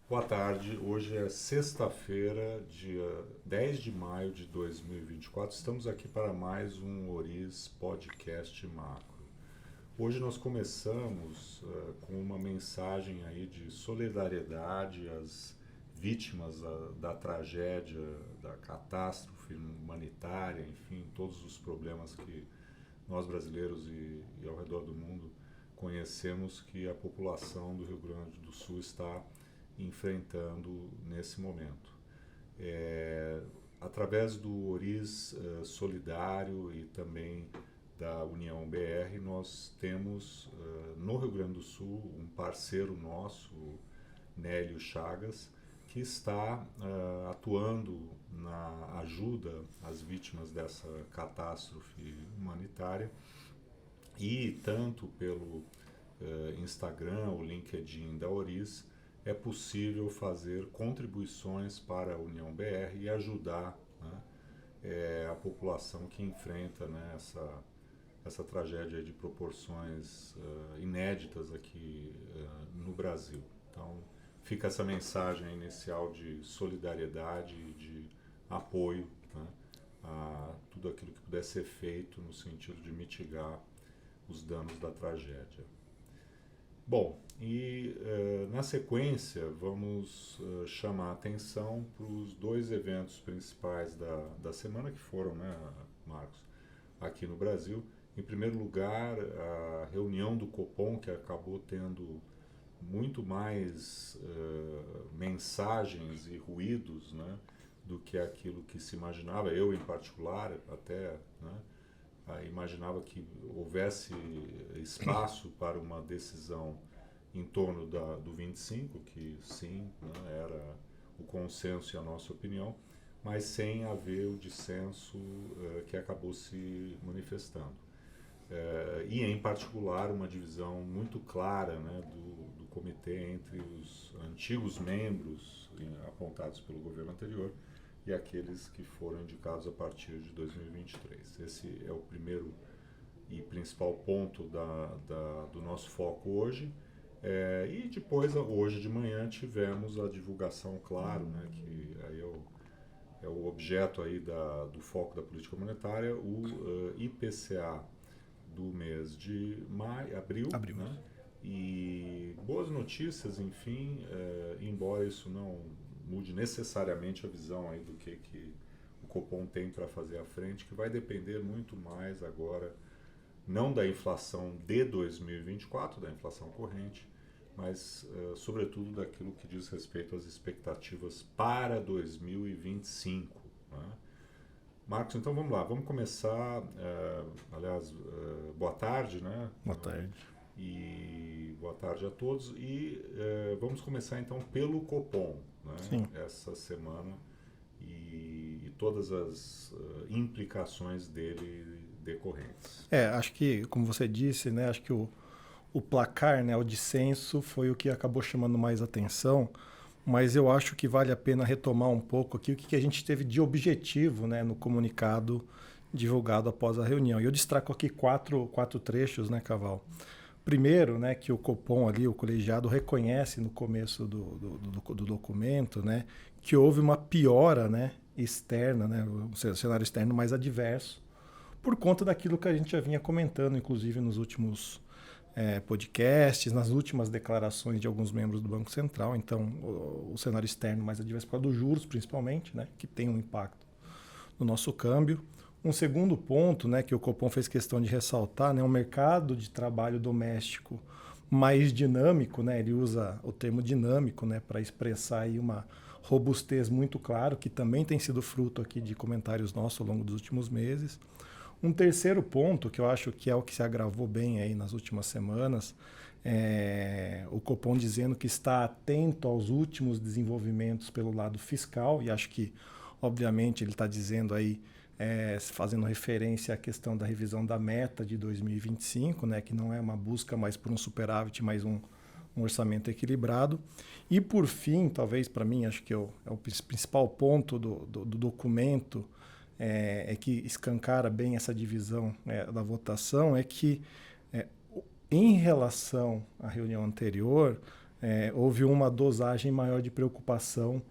Boa tarde, hoje é sexta-feira, dia 10 de maio de 2024. Estamos aqui para mais um Oriz Podcast Macro. Hoje nós começamos com uma mensagem aí de solidariedade às vítimas da tragédia, da catástrofe humanitária, enfim, todos os problemas que nós brasileiros e ao redor do mundo conhecemos que a população do Rio Grande do Sul está enfrentando nesse momento. Através do Oriz Solidário e também da União BR, nós temos no Rio Grande do Sul um parceiro nosso, Nélio Chagas, que está atuando na ajuda às vítimas dessa catástrofe humanitária e tanto pelo Instagram, o LinkedIn da Oriz, é possível fazer contribuições para a União BR e ajudar, né, a população que enfrenta, né, essa tragédia de proporções inéditas aqui no Brasil. Então, fica essa mensagem inicial de solidariedade e de apoio, né, a tudo aquilo que puder ser feito no sentido de mitigar os danos da tragédia. Bom, e na sequência vamos chamar a atenção para os dois eventos principais da semana que foram, né, Marcos, aqui no Brasil. Em primeiro lugar, a reunião do Copom, que acabou tendo muito mais mensagens e ruídos, né, do que aquilo que se imaginava. Eu, em particular, até, né, imaginava que houvesse espaço para uma decisão em torno do 25, que sim, né, era o consenso e a nossa opinião, mas sem haver o dissenso que acabou se manifestando. E, em particular, uma divisão muito clara, né, do comitê entre os antigos membros apontados pelo governo anterior e aqueles que foram indicados a partir de 2023. Esse é o primeiro e principal ponto do nosso foco hoje. E depois, hoje de manhã, tivemos a divulgação, claro, né, que aí é o objeto aí do foco da política monetária, o IPCA do mês de abril. Abril. Né, e boas notícias, enfim, embora isso não mude necessariamente a visão aí do que o Copom tem para fazer à frente, que vai depender muito mais agora, não da inflação de 2024, da inflação corrente, mas sobretudo daquilo que diz respeito às expectativas para 2025. Né? Marcos, então vamos lá, vamos começar, aliás, boa tarde, né? Boa tarde. E boa tarde a todos. E vamos começar então pelo Copom, né? Sim. Essa semana e todas as implicações dele decorrentes. Acho que, como você disse, né, acho que o placar, né, o dissenso foi o que acabou chamando mais atenção, mas eu acho que vale a pena retomar um pouco aqui o que a gente teve de objetivo, né, no comunicado divulgado após a reunião. E eu destaco aqui quatro trechos, né, Caval? Primeiro, né, que o Copom ali, o colegiado, reconhece no começo do documento, né, que houve uma piora, né, externa, né, o cenário externo mais adverso, por conta daquilo que a gente já vinha comentando, inclusive nos últimos podcasts, nas últimas declarações de alguns membros do Banco Central. Então, o cenário externo mais adverso por causa dos juros, principalmente, né, que tem um impacto no nosso câmbio. Um segundo ponto, né, que o Copom fez questão de ressaltar, né, o mercado de trabalho doméstico mais dinâmico, né, ele usa o termo dinâmico, né, para expressar aí uma robustez muito clara, que também tem sido fruto aqui de comentários nossos ao longo dos últimos meses. Um terceiro ponto, que eu acho que é o que se agravou bem aí nas últimas semanas, o Copom dizendo que está atento aos últimos desenvolvimentos pelo lado fiscal, e acho que, obviamente, ele está dizendo aí, fazendo referência à questão da revisão da meta de 2025, né, que não é uma busca mais por um superávit, mas um orçamento equilibrado. E, por fim, talvez para mim, acho que é o principal ponto do documento, que escancara bem essa divisão da votação, é que, em relação à reunião anterior, houve uma dosagem maior de preocupação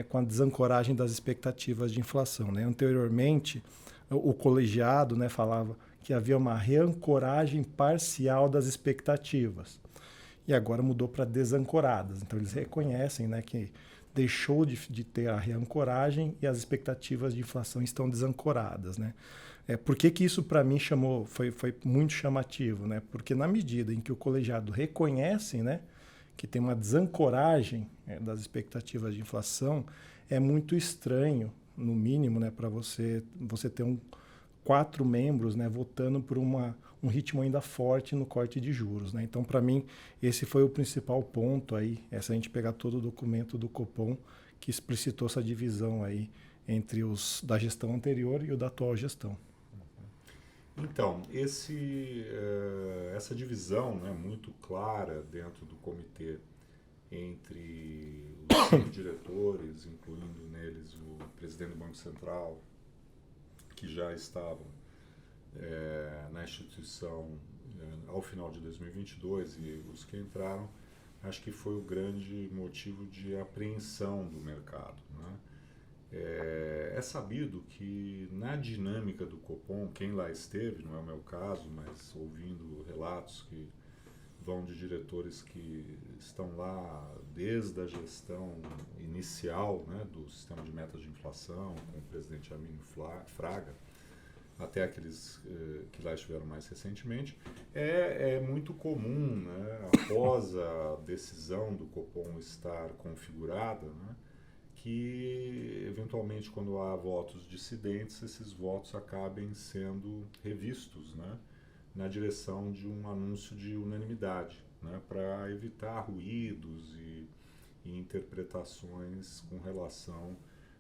com a desancoragem das expectativas de inflação, né? Anteriormente, o colegiado, né, falava que havia uma reancoragem parcial das expectativas. E agora mudou para desancoradas. Então, eles reconhecem, né, que deixou de ter a reancoragem e as expectativas de inflação estão desancoradas, né? Por que isso, para mim, foi muito chamativo, né? Porque na medida em que o colegiado reconhece, né, que tem uma desancoragem das expectativas de inflação, é muito estranho, no mínimo, né, para você ter 4 membros, né, votando por um ritmo ainda forte no corte de juros, né? Então, para mim, esse foi o principal ponto aí, se a gente pegar todo o documento do Copom, que explicitou essa divisão aí entre os da gestão anterior e o da atual gestão. Então, essa divisão, né, muito clara dentro do comitê entre os 5 diretores, incluindo neles o presidente do Banco Central, que já estavam na instituição ao final de 2022, e os que entraram, acho que foi o grande motivo de apreensão do mercado, né? É sabido que na dinâmica do Copom, quem lá esteve, não é o meu caso, mas ouvindo relatos que vão de diretores que estão lá desde a gestão inicial, né, do sistema de metas de inflação, com o presidente Arminio Fraga, até aqueles que lá estiveram mais recentemente, é muito comum, né, após a decisão do Copom estar configurada, né, que eventualmente quando há votos dissidentes, esses votos acabem sendo revistos, né, na direção de um anúncio de unanimidade, né, para evitar ruídos e interpretações com relação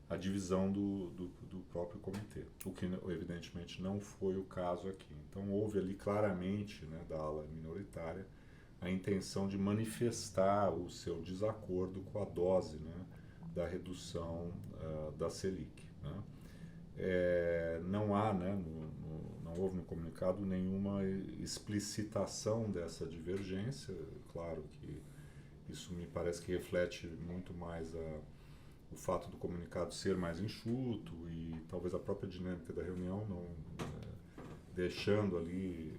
à divisão do próprio comitê, o que evidentemente não foi o caso aqui. Então houve ali claramente, né, da ala minoritária a intenção de manifestar o seu desacordo com a dose, né, da redução da Selic, né? Não há, né, não houve no comunicado nenhuma explicitação dessa divergência. Claro que isso me parece que reflete muito mais o fato do comunicado ser mais enxuto e talvez a própria dinâmica da reunião não deixando ali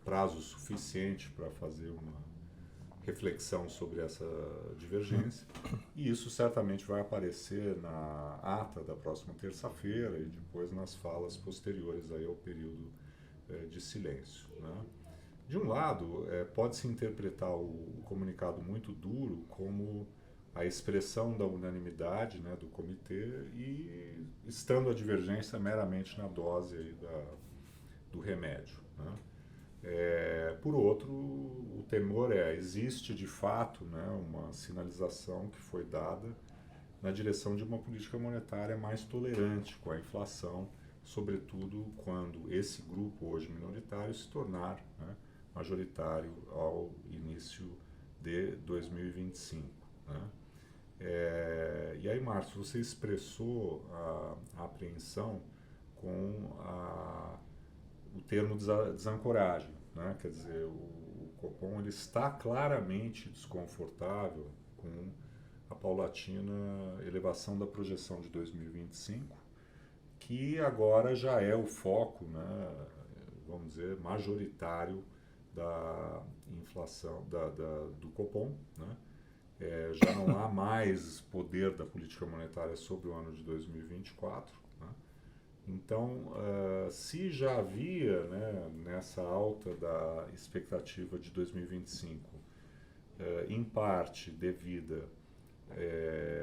prazo suficiente para fazer uma reflexão sobre essa divergência, e isso certamente vai aparecer na ata da próxima terça-feira e depois nas falas posteriores aí ao período de silêncio, né? De um lado, pode-se interpretar o comunicado muito duro como a expressão da unanimidade, né, do comitê, e estando a divergência meramente na dose aí do remédio, né? Por outro, o temor existe de fato, né, uma sinalização que foi dada na direção de uma política monetária mais tolerante com a inflação, sobretudo quando esse grupo hoje minoritário se tornar, né, majoritário ao início de 2025, né? E aí, Márcio, você expressou a apreensão com o termo desancoragem, né? Quer dizer, o Copom ele está claramente desconfortável com a paulatina elevação da projeção de 2025, que agora já é o foco, né, vamos dizer, majoritário da inflação do Copom, né? Já não há mais poder da política monetária sobre o ano de 2024, né? Então, se já havia, né, nessa alta da expectativa de 2025, em parte devida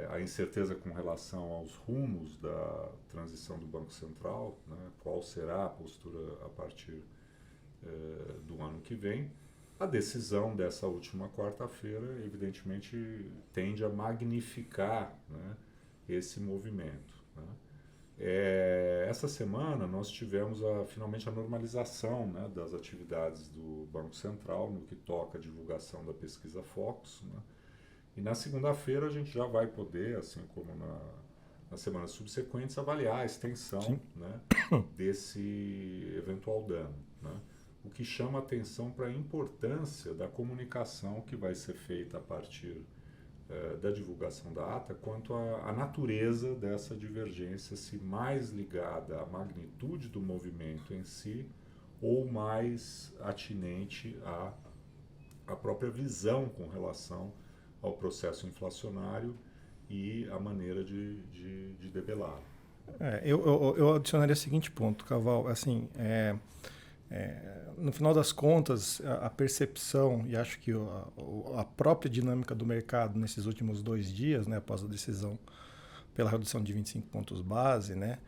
à incerteza com relação aos rumos da transição do Banco Central, né, qual será a postura a partir do ano que vem, a decisão dessa última quarta-feira, evidentemente, tende a magnificar, né, esse movimento, né? Essa semana nós tivemos finalmente a normalização, né, das atividades do Banco Central no que toca à divulgação da pesquisa Focus, né? E na segunda-feira a gente já vai poder, assim como nas semanas subsequentes, avaliar a extensão, né, desse eventual dano, né? o que chama atenção para a importância da comunicação que vai ser feita a partir da divulgação da ata, quanto à natureza dessa divergência, se mais ligada à magnitude do movimento em si ou mais atinente à própria visão com relação ao processo inflacionário e a maneira de debelá-lo. Eu adicionaria o seguinte ponto, Caval, assim, no final das contas, a percepção, e acho que a própria dinâmica do mercado nesses últimos 2 dias, né, após a decisão pela redução de 25 pontos base, né,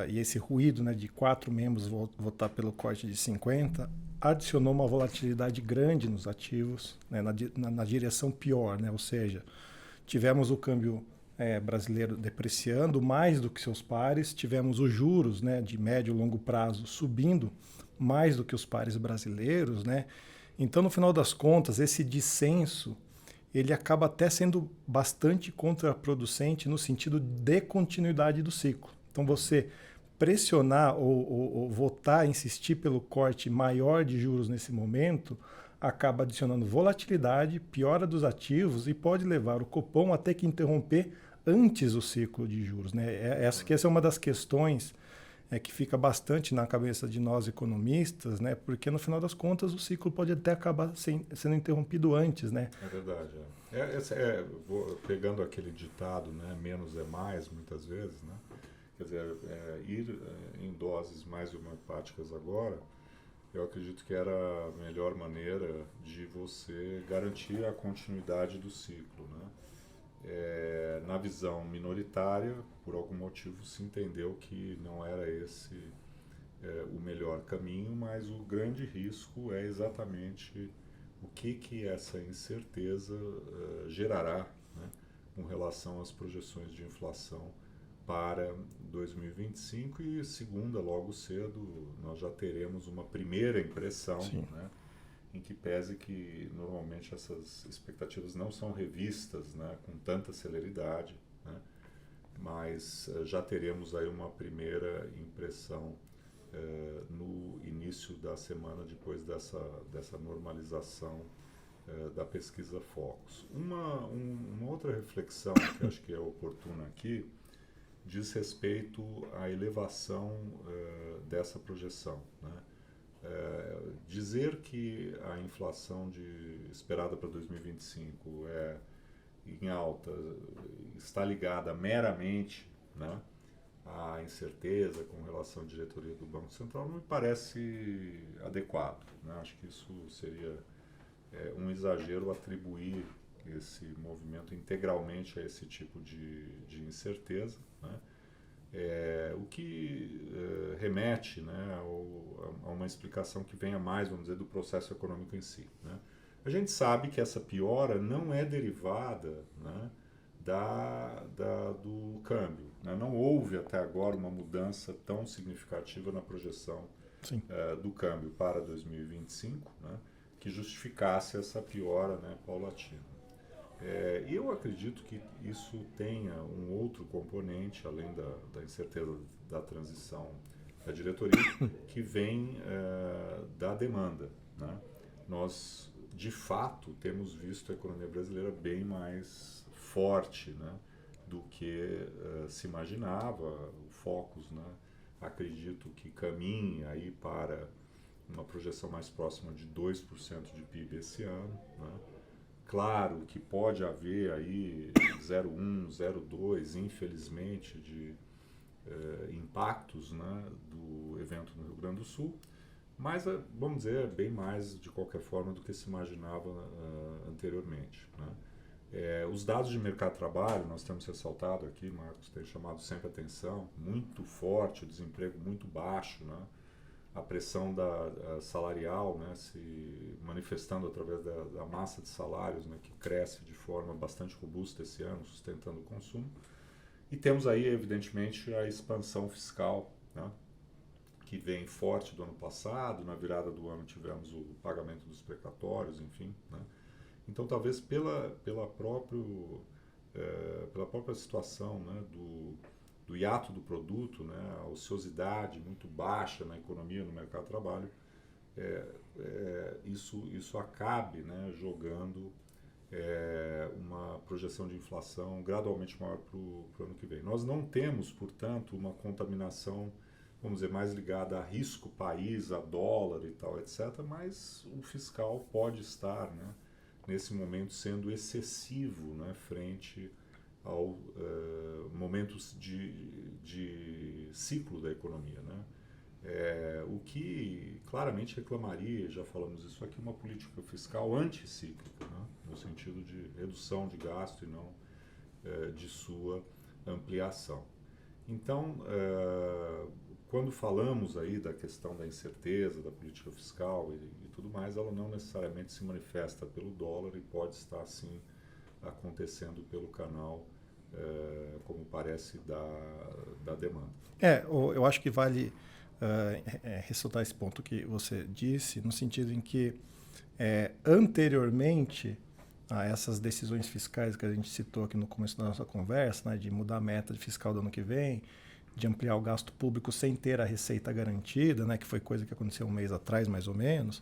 e esse ruído, né, de 4 membros votar pelo corte de 50, adicionou uma volatilidade grande nos ativos, né, na direção pior, né, ou seja, tivemos o câmbio brasileiro depreciando mais do que seus pares, tivemos os juros, né, de médio e longo prazo subindo mais do que os pares brasileiros, né? Então, no final das contas, esse dissenso ele acaba até sendo bastante contraproducente no sentido de continuidade do ciclo. Então, você pressionar ou votar, insistir pelo corte maior de juros nesse momento, acaba adicionando volatilidade, piora dos ativos e pode levar o Copom a ter que interromper antes o ciclo de juros, né? Essa é uma das questões que fica bastante na cabeça de nós economistas, né? Porque no final das contas o ciclo pode até acabar sendo interrompido antes, né? É verdade. Pegando aquele ditado, né? Menos é mais, muitas vezes, né? Quer dizer, ir em doses mais homeopáticas agora, eu acredito que era a melhor maneira de você garantir a continuidade do ciclo, né? Na visão minoritária, por algum motivo se entendeu que não era esse o melhor caminho, mas o grande risco é exatamente o que essa incerteza gerará, né, com relação às projeções de inflação para 2025 e segunda, logo cedo, nós já teremos uma primeira impressão, né, em que pese que normalmente essas expectativas não são revistas, né, com tanta celeridade, né, mas já teremos aí uma primeira impressão no início da semana depois dessa normalização da pesquisa Focus. Uma outra reflexão que acho que é oportuna aqui diz respeito à elevação dessa projeção, né? Dizer que a inflação esperada para 2025 é em alta está ligada meramente, né, à incerteza com relação à diretoria do Banco Central não me parece adequado, né? Acho que isso seria um exagero atribuir esse movimento integralmente a esse tipo de incerteza, né? O que remete, né, a uma explicação que venha mais, vamos dizer, do processo econômico em si, né? A gente sabe que essa piora não é derivada, né, do câmbio, né? Não houve até agora uma mudança tão significativa na projeção do câmbio para 2025, né, que justificasse essa piora, né, paulatina. Eu acredito que isso tenha um outro componente, além da incerteza da transição da diretoria, que vem da demanda, né? Nós, de fato, temos visto a economia brasileira bem mais forte, né, do que se imaginava. O Focus, né, acredito que caminha aí para uma projeção mais próxima de 2% de PIB esse ano, né? Claro que pode haver aí 0,1, 0,2, infelizmente, de impactos, né, do evento no Rio Grande do Sul, mas, vamos dizer, bem mais, de qualquer forma, do que se imaginava anteriormente, né? Os dados de mercado de trabalho, nós temos ressaltado aqui, Marcos tem chamado sempre atenção, muito forte, o desemprego muito baixo, né? A pressão salarial, né, se manifestando através da massa de salários, né, que cresce de forma bastante robusta esse ano, sustentando o consumo. E temos aí, evidentemente, a expansão fiscal, né, que vem forte do ano passado. Na virada do ano tivemos o pagamento dos precatórios, enfim, né? Então, talvez pela própria situação, né, do hiato do produto, né, a ociosidade muito baixa na economia, no mercado de trabalho, isso acabe, né, jogando uma projeção de inflação gradualmente maior para o ano que vem. Nós não temos, portanto, uma contaminação, vamos dizer, mais ligada a risco país, a dólar e tal, etc., mas o fiscal pode estar, né, nesse momento sendo excessivo, né, frente ao momentos de ciclo da economia, né? O que claramente reclamaria, já falamos isso aqui, uma política fiscal anticíclica, né? No sentido de redução de gasto e não de sua ampliação. Então, quando falamos aí da questão da incerteza da política fiscal e tudo mais, ela não necessariamente se manifesta pelo dólar e pode estar, sim, acontecendo pelo canal, como parece, da demanda. Eu acho que vale ressaltar esse ponto que você disse, no sentido em que anteriormente a essas decisões fiscais que a gente citou aqui no começo da nossa conversa, né, de mudar a meta fiscal do ano que vem, de ampliar o gasto público sem ter a receita garantida, né, que foi coisa que aconteceu um mês atrás, mais ou menos,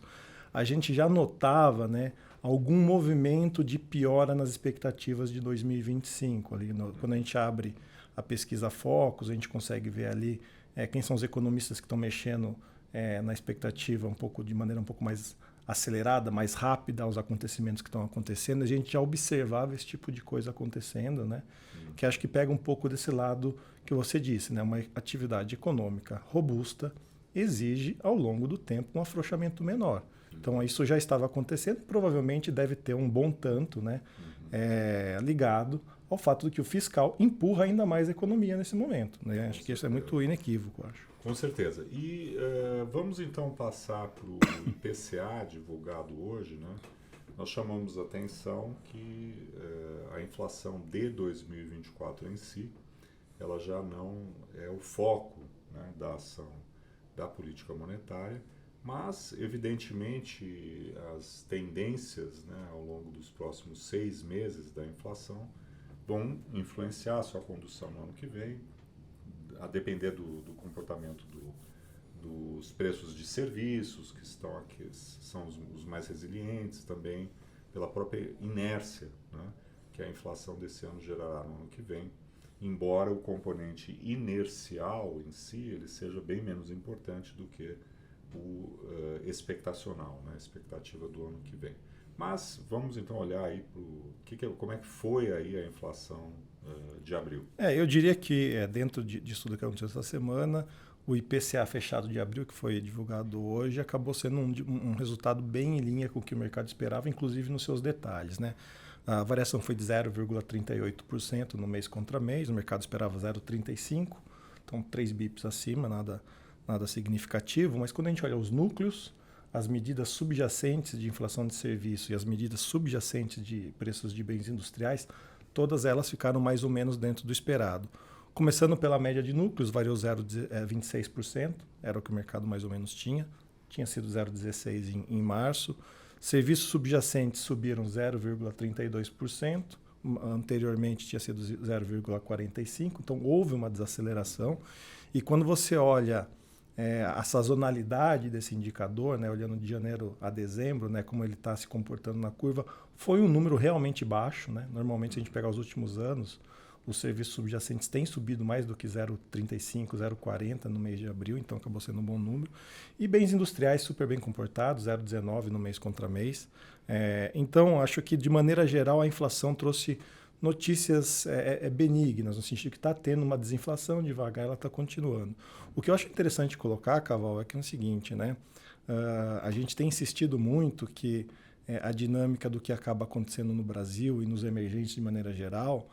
a gente já notava, né, algum movimento de piora nas expectativas de 2025. Ali quando a gente abre a pesquisa Focus, a gente consegue ver ali quem são os economistas que estão mexendo na expectativa de maneira um pouco mais acelerada, mais rápida aos acontecimentos que estão acontecendo. A gente já observava esse tipo de coisa acontecendo, né? Que acho que pega um pouco desse lado que você disse, né? Uma atividade econômica robusta exige, ao longo do tempo, um afrouxamento menor. Então, isso já estava acontecendo, provavelmente deve ter um bom tanto, né, ligado ao fato de que o fiscal empurra ainda mais a economia nesse momento, né? Acho que isso é muito inequívoco, acho. Com certeza. E vamos então passar para o IPCA divulgado hoje, né? Nós chamamos a atenção que a inflação de 2024 em si, ela já não é o foco, né, da ação da política monetária, mas, evidentemente, as tendências, né, ao longo dos próximos 6 meses da inflação vão influenciar a sua condução no ano que vem, a depender do comportamento dos preços de serviços, que estão aqui, são os mais resilientes, também pela própria inércia, né, que a inflação desse ano gerará no ano que vem, embora o componente inercial em si ele seja bem menos importante do que o expectacional, né, a expectativa do ano que vem. Mas vamos então olhar aí como é que foi aí a inflação de abril. Eu diria que dentro disso tudo que aconteceu essa semana, o IPCA fechado de abril, que foi divulgado hoje, acabou sendo um resultado bem em linha com o que o mercado esperava, inclusive nos seus detalhes, né? A variação foi de 0,38% no mês contra mês, o mercado esperava 0,35%, então 3 bips acima, nada significativo, mas quando a gente olha os núcleos, as medidas subjacentes de inflação de serviço e as medidas subjacentes de preços de bens industriais, todas elas ficaram mais ou menos dentro do esperado. Começando pela média de núcleos, variou 0,26%, era o que o mercado mais ou menos tinha sido 0,16% em março. Serviços subjacentes subiram 0,32%, anteriormente tinha sido 0,45%, então houve uma desaceleração. E quando você olha a sazonalidade desse indicador, né, olhando de janeiro a dezembro, né, como ele está se comportando na curva, foi um número realmente baixo, né? Normalmente, se a gente pegar os últimos anos, os serviços subjacentes têm subido mais do que 0,35, 0,40 no mês de abril, então acabou sendo um bom número. E bens industriais super bem comportados, 0,19 no mês contra mês. Então, acho que, de maneira geral, a inflação trouxe notícias benignas, no sentido que está tendo uma desinflação devagar, ela está continuando. O que eu acho interessante colocar, Caval, é que é o seguinte, né? A gente tem insistido muito que a dinâmica do que acaba acontecendo no Brasil e nos emergentes de maneira geral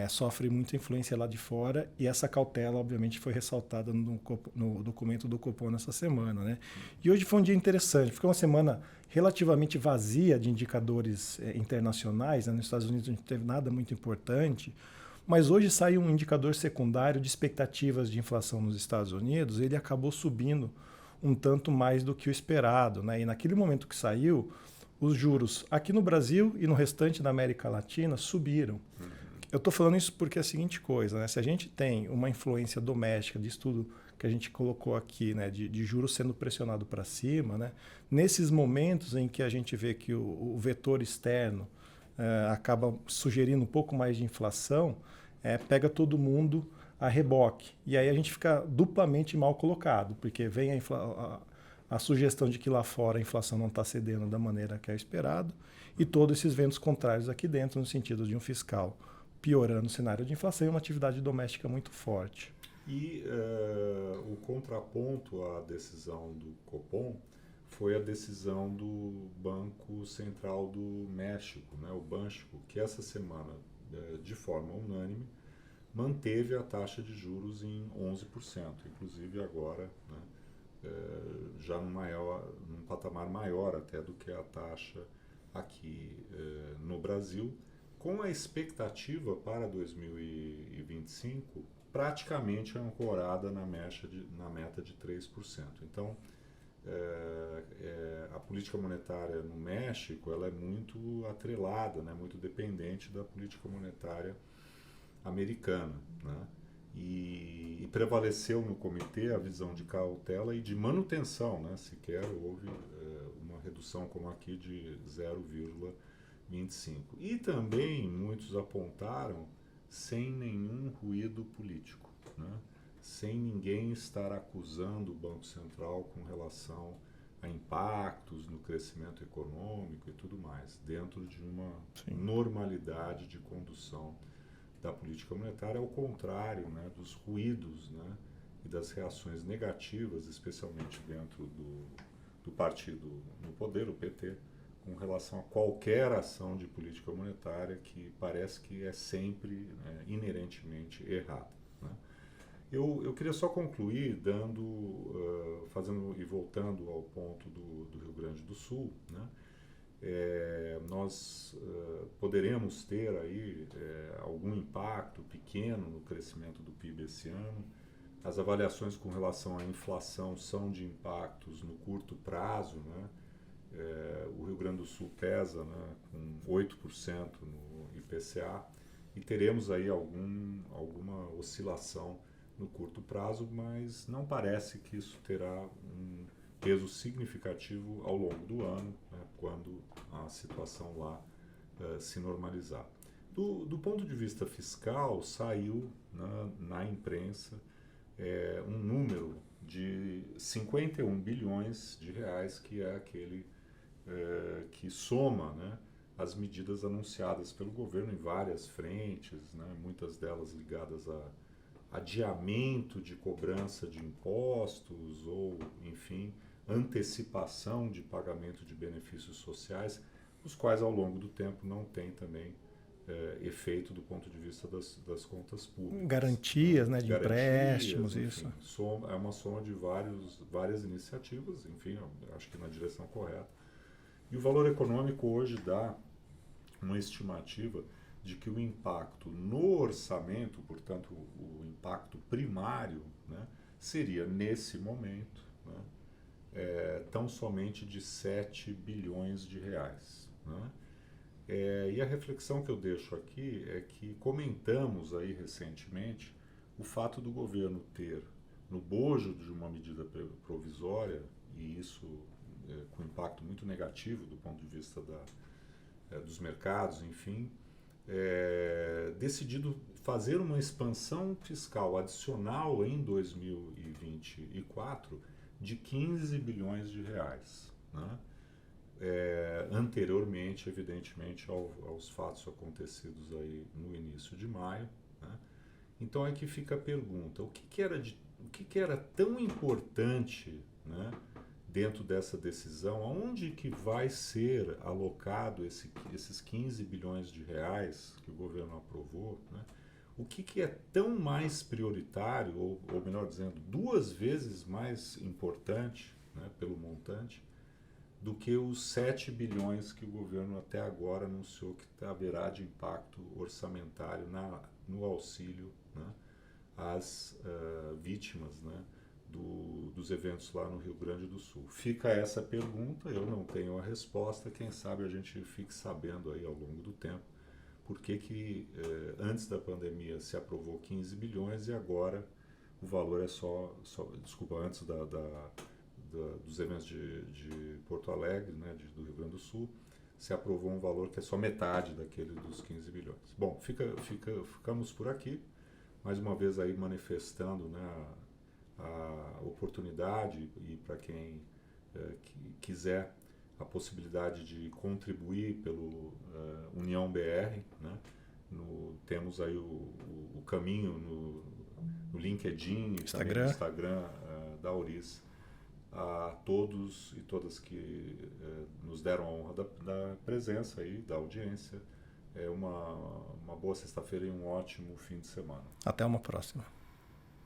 sofre muita influência lá de fora, e essa cautela, obviamente, foi ressaltada no documento do Copom nessa semana, né? E hoje foi um dia interessante, foi uma semana relativamente vazia de indicadores internacionais, né? Nos Estados Unidos não teve nada muito importante, mas hoje saiu um indicador secundário de expectativas de inflação nos Estados Unidos, ele acabou subindo um tanto mais do que o esperado, né? E naquele momento que saiu, os juros aqui no Brasil e no restante da América Latina subiram. Eu estou falando isso porque é a seguinte coisa, né? Se a gente tem uma influência doméstica disso tudo que a gente colocou aqui, né, de juros sendo pressionado para cima, né, nesses momentos em que a gente vê que o vetor externo acaba sugerindo um pouco mais de inflação, pega todo mundo a reboque. E aí a gente fica duplamente mal colocado, porque vem a sugestão de que lá fora a inflação não está cedendo da maneira que é esperado, e todos esses ventos contrários aqui dentro, no sentido de um fiscal piorando o cenário de inflação e uma atividade doméstica muito forte. E o contraponto à decisão do Copom foi a decisão do Banco Central do México, né, o Banxico, que essa semana, de forma unânime, manteve a taxa de juros em 11%, inclusive agora, né, já num patamar maior até do que a taxa aqui no Brasil, com a expectativa para 2025 praticamente ancorada na meta de 3%. Então, a política monetária no México ela é muito atrelada, né, muito dependente da política monetária americana, né? E prevaleceu no comitê a visão de cautela e de manutenção, né? Sequer houve uma redução como aqui de 0,25. E também muitos apontaram sem nenhum ruído político, né? Sem ninguém estar acusando o Banco Central com relação a impactos no crescimento econômico e tudo mais, dentro de uma normalidade de condução da política monetária, ao contrário, né, dos ruídos, né, e das reações negativas, especialmente dentro do partido no poder, o PT, com relação a qualquer ação de política monetária que parece que é sempre inerentemente errada, né. Eu queria só concluir fazendo e voltando ao ponto do Rio Grande do Sul, né. Nós poderemos ter aí algum impacto pequeno no crescimento do PIB esse ano. As avaliações com relação à inflação são de impactos no curto prazo, né? O Rio Grande do Sul pesa, né, com 8% no IPCA e teremos aí alguma oscilação no curto prazo, mas não parece que isso terá um peso significativo ao longo do ano, né, quando a situação lá se normalizar. Do ponto de vista fiscal, saiu na imprensa um número de 51 bilhões de reais, que é aquele que soma, né, as medidas anunciadas pelo governo em várias frentes, né, muitas delas ligadas a adiamento de cobrança de impostos ou, enfim, antecipação de pagamento de benefícios sociais, os quais ao longo do tempo não têm também efeito do ponto de vista das contas públicas. Garantias, né, de empréstimos, enfim, isso. É uma soma de várias iniciativas, enfim, acho que na direção correta. E o valor econômico hoje dá uma estimativa de que o impacto no orçamento, portanto o impacto primário, né, seria nesse momento, né, tão somente de 7 bilhões de reais, né? E a reflexão que eu deixo aqui é que comentamos aí recentemente o fato do governo ter, no bojo de uma medida provisória, e isso com impacto muito negativo do ponto de vista dos mercados, enfim, decidido fazer uma expansão fiscal adicional em 2024 de 15 bilhões de reais, né? Anteriormente, evidentemente, aos fatos acontecidos aí no início de maio, né? Então é que fica a pergunta, o que era tão importante, né, dentro dessa decisão, aonde que vai ser alocado esses 15 bilhões de reais que o governo aprovou, né? O que é tão mais prioritário, ou melhor dizendo, 2 vezes mais importante, né, pelo montante, do que os 7 bilhões que o governo até agora anunciou que haverá de impacto orçamentário no auxílio, né, às vítimas, né, dos eventos lá no Rio Grande do Sul. Fica essa pergunta, eu não tenho a resposta, quem sabe a gente fique sabendo aí ao longo do tempo por que antes da pandemia se aprovou 15 bilhões e agora o valor é desculpa, antes dos eventos de Porto Alegre, né, do Rio Grande do Sul, se aprovou um valor que é só metade daquele dos 15 bilhões. Bom, ficamos por aqui, mais uma vez aí manifestando, né, a oportunidade e para quem quiser a possibilidade de contribuir pelo União BR, né? Temos aí o caminho no LinkedIn e também no Instagram da Auris, a todos e todas que nos deram a honra da presença aí, da audiência. Uma boa sexta-feira e um ótimo fim de semana. Até uma próxima.